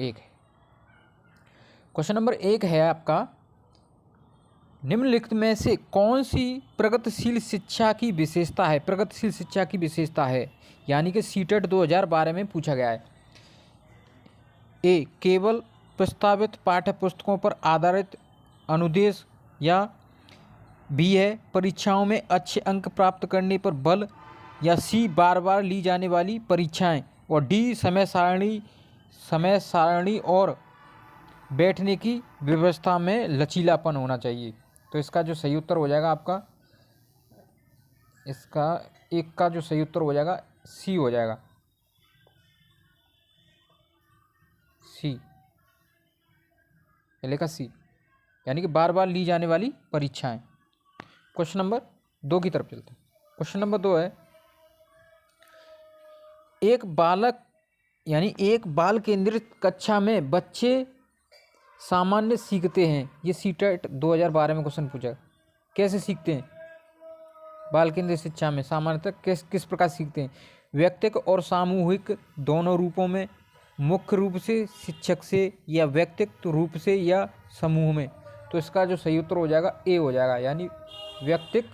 1 है। Question number 1 है आपका, निम्नलिखित में से कौन सी प्रगतिशील शिक्षा की विशेषता है? प्रगतिशील शिक्षा की विशेषता है यानी कि सीटेट 2012 में पूछा गया है। ए, केवल प्रस्तावित पाठ्य पुस्तकों पर आधारित अनुदेश, या बी है परीक्षाओं में अच्छे अंक प्राप्त करने पर बल, या सी बार बार ली जाने वाली परीक्षाएं, और डी समय सारणी और बैठने की व्यवस्था में लचीलापन होना चाहिए। तो इसका जो सही उत्तर हो जाएगा आपका, इसका 1 का जो सही उत्तर हो जाएगा सी हो जाएगा, सी, पहले का सी, यानी कि बार बार ली जाने वाली परीक्षाएं। क्वेश्चन नंबर 2 की तरफ चलते हैं। क्वेश्चन नंबर 2 है, एक बाल केंद्रित कक्षा में बच्चे सामान्य सीखते हैं। ये सीटेट 2012 में क्वेश्चन पूछा, कैसे सीखते हैं? बाल केंद्रित शिक्षा में सामान्यतः किस प्रकार सीखते हैं? व्यक्तिगत और सामूहिक दोनों रूपों में, मुख्य रूप से शिक्षक से, या व्यक्तिगत रूप से या समूह में। तो इसका जो सही उत्तर हो जाएगा ए हो जाएगा, यानी व्यक्तिगत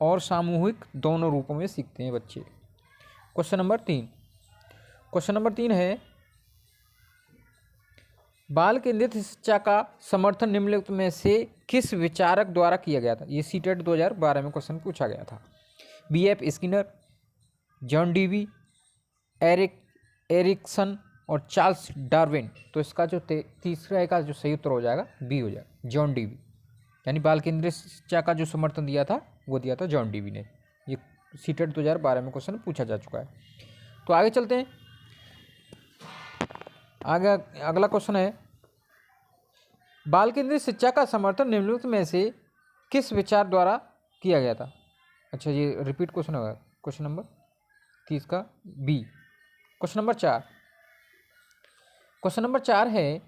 और सामूहिक दोनों रूपों में सीखते हैं बच्चे। क्वेश्चन नंबर 3 है, बाल केंद्रित शिक्षा का समर्थन निम्नलिखित में से किस विचारक द्वारा किया गया था? ये सीटेट 2012 में क्वेश्चन पूछा गया था। B.F. Skinner, John Dewey, Erikson और चार्ल्स डार्विन। तो इसका जो तीसरा का जो सही उत्तर हो जाएगा बी हो जाएगा, जॉन डीवी, यानी बाल केंद्रित शिक्षा का जो समर्थन दिया था वो दिया था जॉन डीवी ने। ये सीटेट 2012 में क्वेश्चन पूछा जा चुका है। तो आगे चलते हैं। आगे अगला क्वेश्चन है, बाल केंद्रित शिक्षा का समर्थन निम्नलिखित में से किस विचार द्वारा किया गया था? अच्छा, ये रिपीट क्वेश्चन होगा। क्वेश्चन नंबर 30 का बी। क्वेश्चन नंबर 4 है,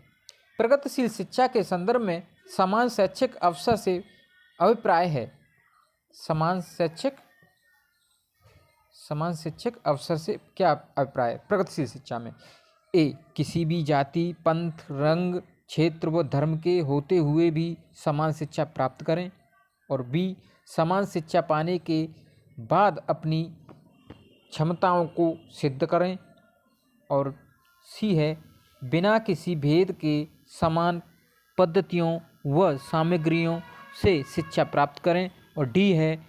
प्रगतिशील शिक्षा के संदर्भ में समान शैक्षिक अवसर से अभिप्राय है। समान शैक्षिक अवसर से क्या अभिप्राय है प्रगतिशील शिक्षा में? ए, किसी भी जाति, पंथ, रंग, क्षेत्र व धर्म के होते हुए भी समान शिक्षा प्राप्त करें, और बी, समान शिक्षा पाने के बाद अपनी क्षमताओं को सिद्ध करें, और सी है बिना किसी भेद के समान पद्धतियों व सामग्रियों से शिक्षा प्राप्त करें, और डी है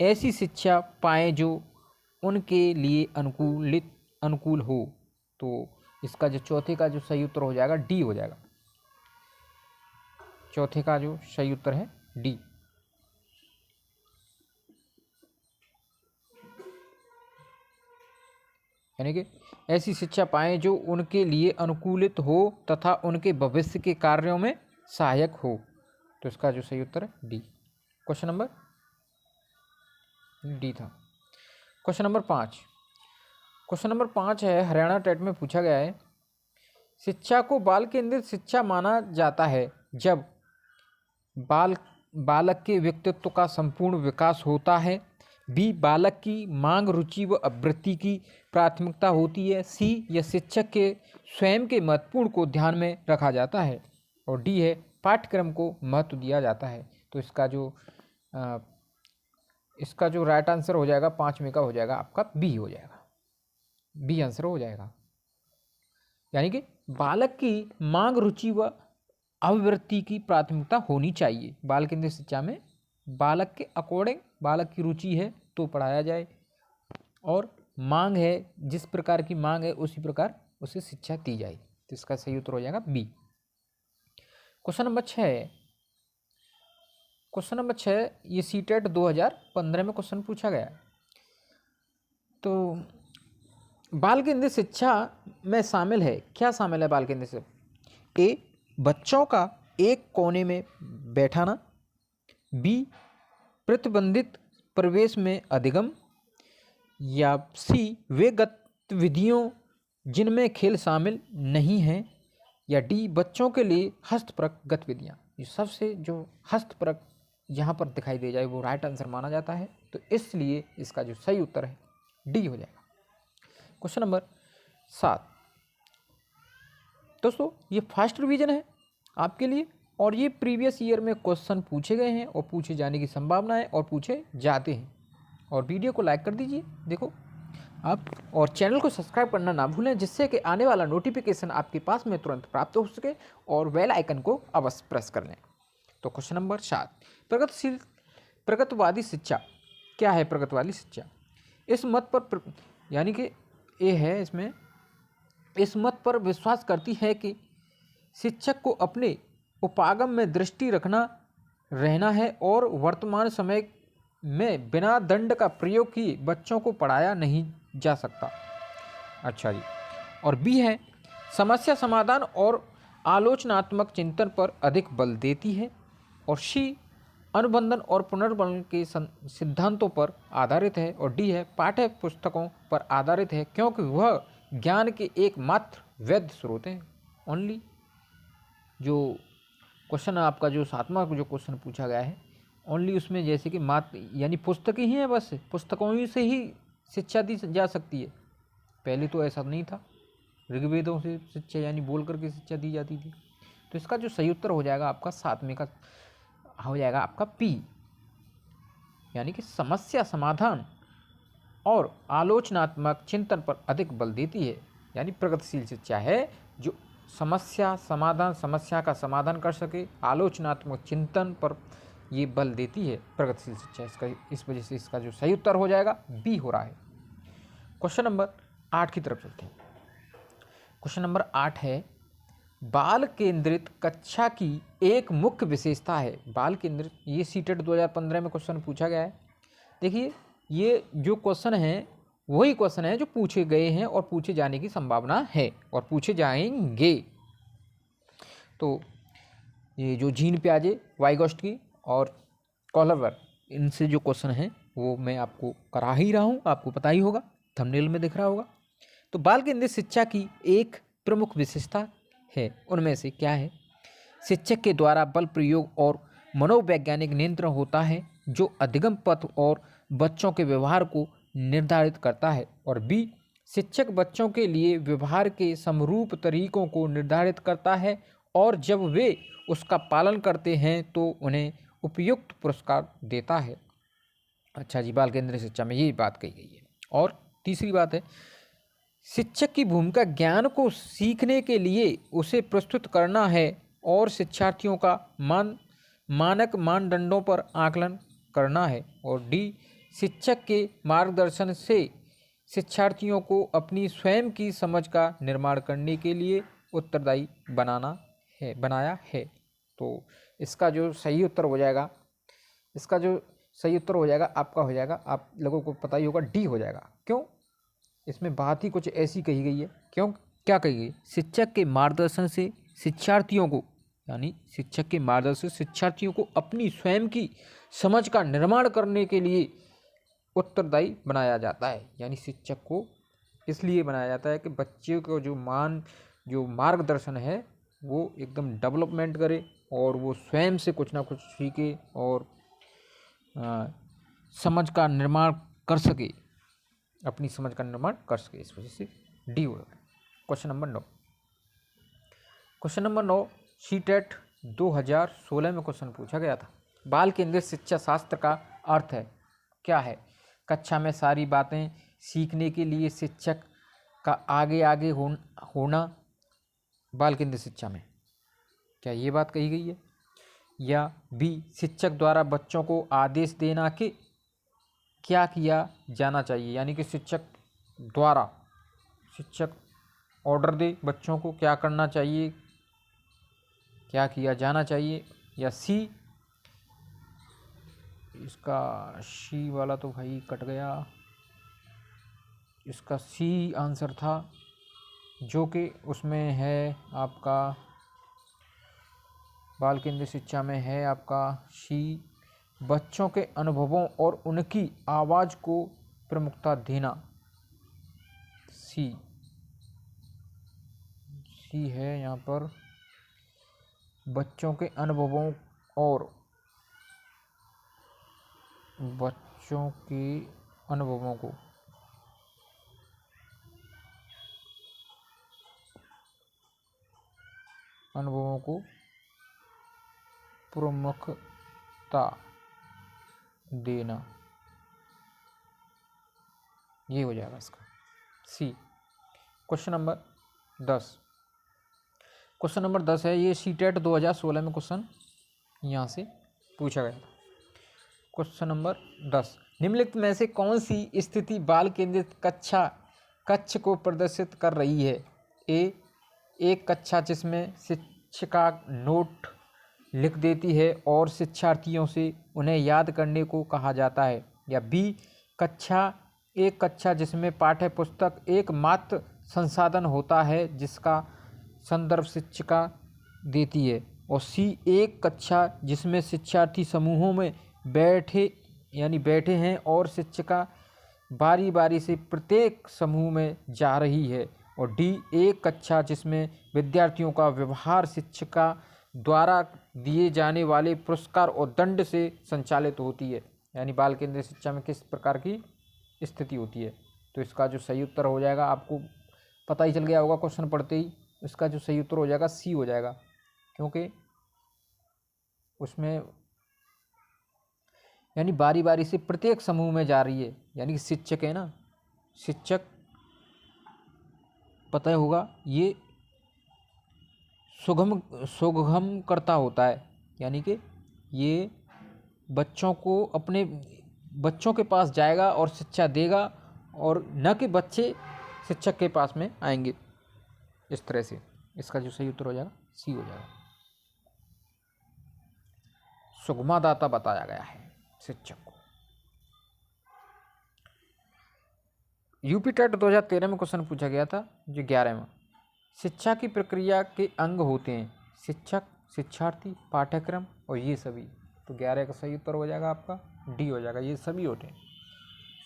ऐसी शिक्षा पाएं जो उनके लिए अनुकूल हो। तो इसका जो चौथे का जो सही उत्तर हो जाएगा डी हो जाएगा। चौथे का जो सही उत्तर है डी। यानी कि ऐसी शिक्षा पाएं जो उनके लिए अनुकूलित हो तथा उनके भविष्य के कार्यों में सहायक हो। तो इसका जो सही उत्तर है डी। क्वेश्चन नंबर डी था। क्वेश्चन नंबर 5 है, हरियाणा टेट में पूछा गया है, शिक्षा को बाल केंद्रित शिक्षा माना जाता है जब बालक के व्यक्तित्व का संपूर्ण विकास होता है, बी, बालक की मांग, रुचि व आवृत्ति की प्राथमिकता होती है, सी, या शिक्षक के स्वयं के महत्वपूर्ण को ध्यान में रखा जाता है, और डी है पाठ्यक्रम को महत्व दिया जाता है। तो इसका जो राइट आंसर हो जाएगा 5 में का हो जाएगा आपका बी हो जाएगा, बी आंसर हो जाएगा। यानी कि बालक की मांग, रुचि व अभिवृत्ति की प्राथमिकता होनी चाहिए। बाल केंद्रित शिक्षा में बालक के अकॉर्डिंग बालक की रुचि है तो पढ़ाया जाए, और मांग है, जिस प्रकार की मांग है उसी प्रकार उसे शिक्षा दी जाए। तो इसका सही उत्तर हो जाएगा बी। क्वेश्चन नंबर 6 ये सीटेट 2015 में क्वेश्चन पूछा गया। तो बाल केंद्रित शिक्षा में शामिल है, क्या शामिल है बाल केंद्रित शिक्षा? ए, बच्चों का एक कोने में बैठाना, बी, प्रतिबंधित प्रवेश में अधिगम, या सी, वे गतिविधियों जिनमें खेल शामिल नहीं हैं, या डी, बच्चों के लिए हस्तपरक गतिविधियाँ। ये सबसे जो हस्तपरक यहाँ पर दिखाई दे जाए वो राइट आंसर माना जाता है, तो इसलिए इसका जो सही उत्तर है डी हो जाएगा। क्वेश्चन नंबर 7, दोस्तों ये फास्ट रिवीजन है आपके लिए, और ये प्रीवियस ईयर में क्वेश्चन पूछे गए हैं और पूछे जाने की संभावना है और पूछे जाते हैं। और वीडियो को लाइक कर दीजिए देखो आप, और चैनल को सब्सक्राइब करना ना भूलें, जिससे कि आने वाला नोटिफिकेशन आपके पास में तुरंत प्राप्त हो सके, और बेल आइकन को अवश्य प्रेस कर लें। तो क्वेश्चन नंबर 7, प्रगतिवादी शिक्षा क्या है? प्रगतिवादी शिक्षा इस मत पर यानी कि ये है, इसमें इस मत पर विश्वास करती है कि शिक्षक को अपने उपागम में दृष्टि रहना है और वर्तमान समय में बिना दंड का प्रयोग किए बच्चों को पढ़ाया नहीं जा सकता। अच्छा जी। और बी है, समस्या समाधान और आलोचनात्मक चिंतन पर अधिक बल देती है। और सी, अनुबंधन और पुनर्बलन के सिद्धांतों पर आधारित है। और डी है, पाठ्य पुस्तकों पर आधारित है, क्योंकि वह ज्ञान के एकमात्र वैध स्रोत हैं। ओनली जो क्वेश्चन आपका जो 7वां जो क्वेश्चन पूछा गया है, ओनली उसमें जैसे कि मात्र यानी पुस्तकें ही हैं, बस पुस्तकों ही से ही शिक्षा दी जा सकती है। पहले तो ऐसा नहीं था, ऋग्वेदों से शिक्षा यानी बोल करके शिक्षा दी जाती थी। तो इसका जो सही उत्तर हो जाएगा आपका 7वें का हो जाएगा आपका पी, यानी कि समस्या समाधान और आलोचनात्मक चिंतन पर अधिक बल देती है। यानी प्रगतिशील शिक्षा है जो समस्या का समाधान कर सके, आलोचनात्मक चिंतन पर ये बल देती है प्रगतिशील शिक्षा। इस वजह से इसका जो सही उत्तर हो जाएगा बी हो रहा है। क्वेश्चन नंबर 8 की तरफ चलते हैं। क्वेश्चन नंबर 8 है, बाल केंद्रित कक्षा की एक मुख्य विशेषता है। बाल केंद्रित, ये सीटेट 2015 में क्वेश्चन पूछा गया है। देखिए ये जो क्वेश्चन है वही क्वेश्चन है जो पूछे गए हैं और पूछे जाने की संभावना है और पूछे जाएंगे। तो ये जो जीन पियाजे, वाइगोस्की और कॉलरवर्थ, इनसे जो क्वेश्चन है वो मैं आपको करा ही रहा हूँ, आपको पता ही होगा, थंबनेल में दिख रहा होगा। तो बाल केंद्रित शिक्षा की एक प्रमुख विशेषता है, उनमें से क्या है? शिक्षक के द्वारा बल प्रयोग और मनोवैज्ञानिक नियंत्रण होता है, जो अधिगम पथ और बच्चों के व्यवहार को निर्धारित करता है। और बी, शिक्षक बच्चों के लिए व्यवहार के समरूप तरीकों को निर्धारित करता है, और जब वे उसका पालन करते हैं तो उन्हें उपयुक्त पुरस्कार देता है। अच्छा जी, बाल केंद्रित शिक्षा में ये बात कही गई है। और तीसरी बात है, शिक्षक की भूमिका ज्ञान को सीखने के लिए उसे प्रस्तुत करना है और शिक्षार्थियों का मानक मानदंडों पर आकलन करना है। और डी, शिक्षक के मार्गदर्शन से शिक्षार्थियों को अपनी स्वयं की समझ का निर्माण करने के लिए उत्तरदायी बनाया है। तो इसका जो सही उत्तर हो जाएगा, आपका हो जाएगा, आप लोगों को पता ही होगा, डी हो जाएगा। क्यों? इसमें बात ही कुछ ऐसी कही गई है। क्यों? क्या कही गई? शिक्षक के मार्गदर्शन से शिक्षार्थियों को अपनी स्वयं की समझ का निर्माण करने के लिए उत्तरदायी बनाया जाता है। यानी शिक्षक को इसलिए बनाया जाता है कि बच्चे को जो मार्गदर्शन है वो एकदम डेवलपमेंट करे और वो स्वयं से कुछ ना कुछ सीखे और समझ का निर्माण कर सके, अपनी समझ का निर्माण कर सके। इस वजह से डी होगा। क्वेश्चन नंबर 9 सीटेट 2016 में क्वेश्चन पूछा गया था। बाल केंद्रित शिक्षा शास्त्र का अर्थ है क्या है? कक्षा में सारी बातें सीखने के लिए शिक्षक का आगे होना बाल केंद्रित शिक्षा में, क्या ये बात कही गई है? या बी, शिक्षक द्वारा बच्चों को आदेश देना कि क्या किया जाना चाहिए, यानी कि शिक्षक ऑर्डर दे बच्चों को क्या करना चाहिए, क्या किया जाना चाहिए। या सी, इसका सी वाला तो भाई कट गया, इसका सी आंसर था, जो कि उसमें है आपका बाल केंद्रित शिक्षा में है आपका सी, बच्चों के अनुभवों और उनकी आवाज़ को प्रमुखता देना। सी है यहाँ पर, बच्चों के अनुभवों को अनुभवों को प्रमुखता देना, ये हो जाएगा इसका C. Question number 10। Question number 10 है, ये सीटेट 2016 में क्वेश्चन यहाँ से पूछा गया था। क्वेश्चन नंबर 10, निम्नलिखित में से कौन सी स्थिति बाल केंद्रित कक्ष को प्रदर्शित कर रही है? ए, एक कक्षा जिसमें शिक्षिका नोट लिख देती है और शिक्षार्थियों से उन्हें याद करने को कहा जाता है। या बी, एक कक्षा जिसमें पाठ्य पुस्तक एकमात्र संसाधन होता है जिसका संदर्भ शिक्षिका देती है। और सी, एक कक्षा जिसमें शिक्षार्थी समूहों में बैठे हैं और शिक्षिका बारी बारी से प्रत्येक समूह में जा रही है। और डी, एक कक्षा जिसमें विद्यार्थियों का व्यवहार शिक्षिका द्वारा दिए जाने वाले पुरस्कार और दंड से संचालित होती है। यानी बाल केंद्रित शिक्षा में किस प्रकार की स्थिति होती है? तो इसका जो सही उत्तर हो जाएगा, आपको पता ही चल गया होगा क्वेश्चन पढ़ते ही, इसका जो सही उत्तर हो जाएगा सी हो जाएगा, क्योंकि उसमें यानी बारी बारी से प्रत्येक समूह में जा रही है, यानी कि शिक्षक है ना, शिक्षक पता होगा ये सुगम करता होता है, यानी कि ये बच्चों को अपने बच्चों के पास जाएगा और शिक्षा देगा, और न कि बच्चे शिक्षक के पास में आएंगे। इस तरह से इसका जो सही उत्तर हो जाएगा सी हो जाएगा। सुगमादाता बताया गया है शिक्षक को। यूपी टेट 2013 में क्वेश्चन पूछा गया था, जो 11वां, शिक्षा की प्रक्रिया के अंग होते हैं शिक्षक, शिक्षार्थी, पाठ्यक्रम और ये सभी। तो 11 का सही उत्तर हो जाएगा आपका डी हो जाएगा, ये सभी होते हैं।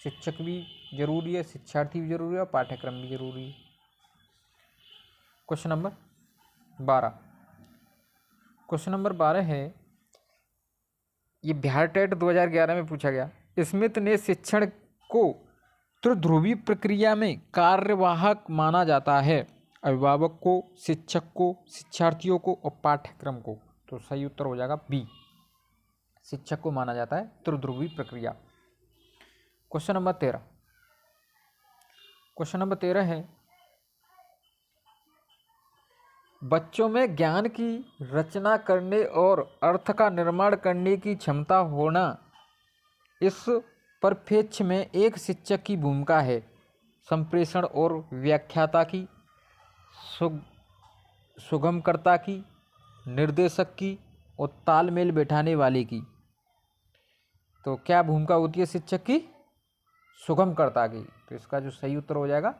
शिक्षक भी जरूरी है, शिक्षार्थी भी जरूरी है और पाठ्यक्रम भी जरूरी है। Question number 12। क्वेश्चन नंबर 12 है, ये बिहार टेट 2011 में पूछा गया। स्मिथ ने शिक्षण को त्रिध्रुवी प्रक्रिया में कार्यवाहक माना जाता है, अभिभावक को, शिक्षक को, शिक्षार्थियों को और पाठ्यक्रम को। तो सही उत्तर हो जाएगा बी, शिक्षक को माना जाता है त्रिध्रुवी प्रक्रिया। Question number 13। क्वेश्चन नंबर 13 है, बच्चों में ज्ञान की रचना करने और अर्थ का निर्माण करने की क्षमता होना, इस परिप्रेक्ष्य में एक शिक्षक की भूमिका है संप्रेषण और व्याख्याता की, सुगमकर्ता की, निर्देशक की और तालमेल बैठाने वाले की। तो क्या भूमिका होती है शिक्षक की? सुगमकर्ता की। तो इसका जो सही उत्तर हो जाएगा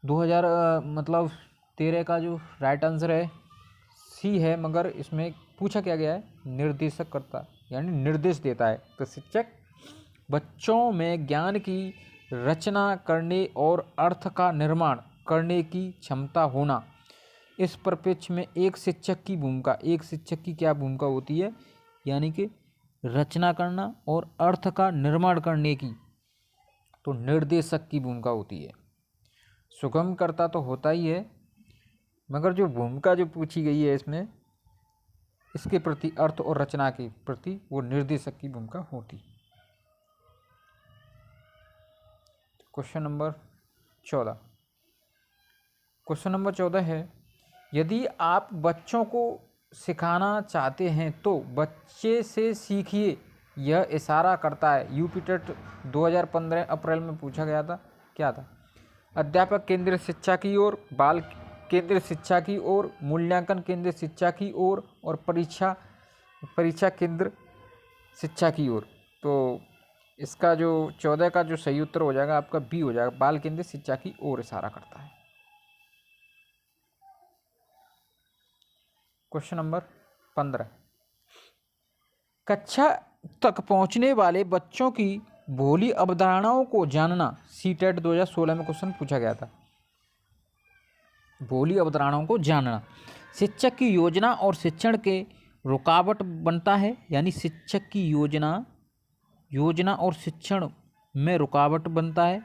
2013 का जो राइट आंसर है सी है, मगर इसमें पूछा क्या गया है? निर्देशक करता, यानी निर्देश देता है। तो शिक्षक बच्चों में ज्ञान की रचना करने और अर्थ का निर्माण करने की क्षमता होना, इस परिप्रेक्ष्य में एक शिक्षक की भूमिका, एक शिक्षक की क्या भूमिका होती है? यानी कि रचना करना और अर्थ का निर्माण करने की, तो निर्देशक की भूमिका होती है। सुगम करता तो होता ही है, मगर जो भूमिका जो पूछी गई है इसमें, इसके प्रति अर्थ और रचना के प्रति वो निर्देशक की भूमिका होती। Question number 14। क्वेश्चन नंबर 14 है, यदि आप बच्चों को सिखाना चाहते हैं तो बच्चे से सीखिए, यह इशारा करता है। यूपी टेट 2015 अप्रैल में पूछा गया था, क्या था? अध्यापक केंद्रित शिक्षा की ओर, बाल केंद्रित शिक्षा की ओर, मूल्यांकन केंद्रित शिक्षा की ओर और परीक्षा केंद्र शिक्षा की ओर। तो इसका जो 14 का जो सही उत्तर हो जाएगा आपका बी हो जाएगा, बाल केंद्रित शिक्षा की ओर इशारा करता है। Question number 15। कक्षा तक पहुंचने वाले बच्चों की भोली अवधारणाओं को जानना, सीटेट 2016 में क्वेश्चन पूछा गया था। भोली अवधारणाओं को जानना शिक्षक की योजना और शिक्षण के रुकावट बनता है, यानी शिक्षक की योजना और शिक्षण में रुकावट बनता है।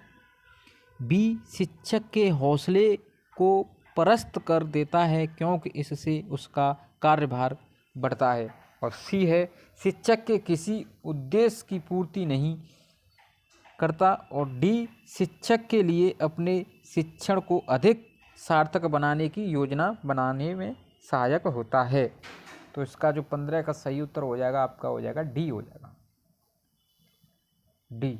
बी, शिक्षक के हौसले को परास्त कर देता है क्योंकि इससे उसका कार्यभार बढ़ता है। और सी है शिक्षक के किसी उद्देश्य की पूर्ति नहीं करता। और डी शिक्षक के लिए अपने शिक्षण को अधिक सार्थक बनाने की योजना बनाने में सहायक होता है। तो इसका जो 15 का सही उत्तर हो जाएगा आपका हो जाएगा डी हो जाएगा, डी।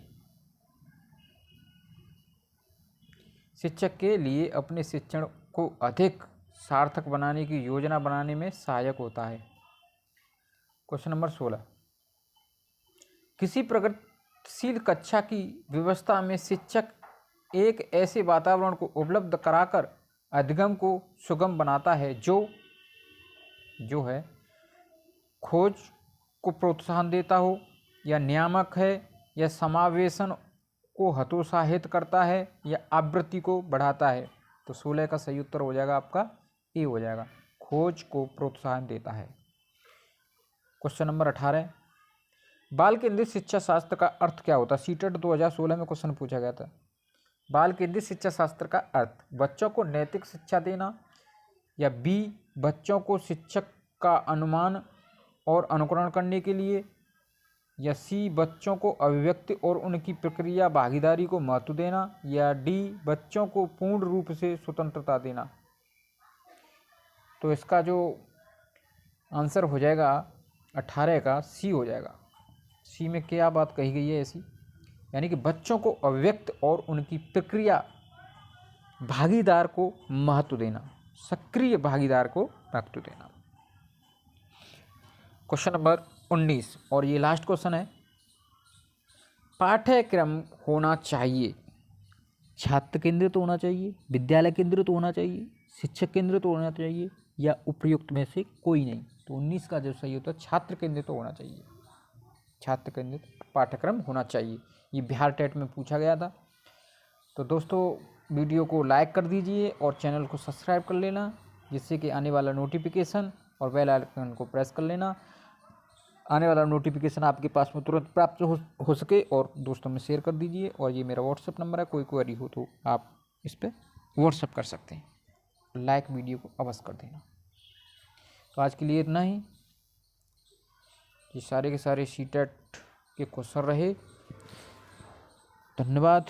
शिक्षक के लिए अपने शिक्षण को अधिक सार्थक बनाने की योजना बनाने में सहायक होता है। क्वेश्चन नंबर 16, किसी प्रगतिशील कक्षा की व्यवस्था में शिक्षक एक ऐसे वातावरण को उपलब्ध कराकर अधिगम को सुगम बनाता है जो है खोज को प्रोत्साहन देता हो, या नियामक है, या समावेशन को हतोत्साहित करता है, या आवृत्ति को बढ़ाता है। तो 16 का सही उत्तर हो जाएगा आपका ए हो जाएगा, खोज को प्रोत्साहन देता है। क्वेश्चन नंबर 18, बाल केंद्रित शिक्षा शास्त्र का अर्थ क्या होता है? सीटेट 2016 में क्वेश्चन पूछा गया था। बाल केंद्रित शिक्षा शास्त्र का अर्थ बच्चों को नैतिक शिक्षा देना, या बी बच्चों को शिक्षक का अनुमान और अनुकरण करने के लिए, या सी बच्चों को अभिव्यक्ति और उनकी प्रक्रिया भागीदारी को महत्व देना, या डी बच्चों को पूर्ण रूप से स्वतंत्रता देना। तो इसका जो आंसर हो जाएगा 18 का सी हो जाएगा। सी में क्या बात कही गई है ऐसी, यानी कि बच्चों को अभिव्यक्त और उनकी प्रक्रिया भागीदार को महत्व देना, सक्रिय भागीदार को महत्व देना। क्वेश्चन नंबर 19 और ये लास्ट क्वेश्चन है, पाठ्यक्रम होना चाहिए छात्र केंद्रित होना चाहिए, विद्यालय केंद्रित होना चाहिए, शिक्षक केंद्रित होना चाहिए, या उपयुक्त में से कोई नहीं? तो 19 का जो सही होता है छात्र केंद्रित होना चाहिए, छात्र केंद्रित पाठ्यक्रम होना चाहिए। ये बिहार टेट में पूछा गया था। तो दोस्तों वीडियो को लाइक कर दीजिए और चैनल को सब्सक्राइब कर लेना, जिससे कि आने वाला नोटिफिकेशन और बेल आइकन को प्रेस कर लेना, आने वाला नोटिफिकेशन आपके पास में तुरंत प्राप्त हो सके। और दोस्तों में शेयर कर दीजिए। और ये मेरा व्हाट्सएप नंबर है, कोई क्वेरी हो तो आप इस पर व्हाट्सएप कर सकते हैं। लाइक वीडियो को अवश्य कर देना। तो आज के लिए इतना ही। ये सारे के सारे सीटेट के क्वेश्चन रहे। धन्यवाद।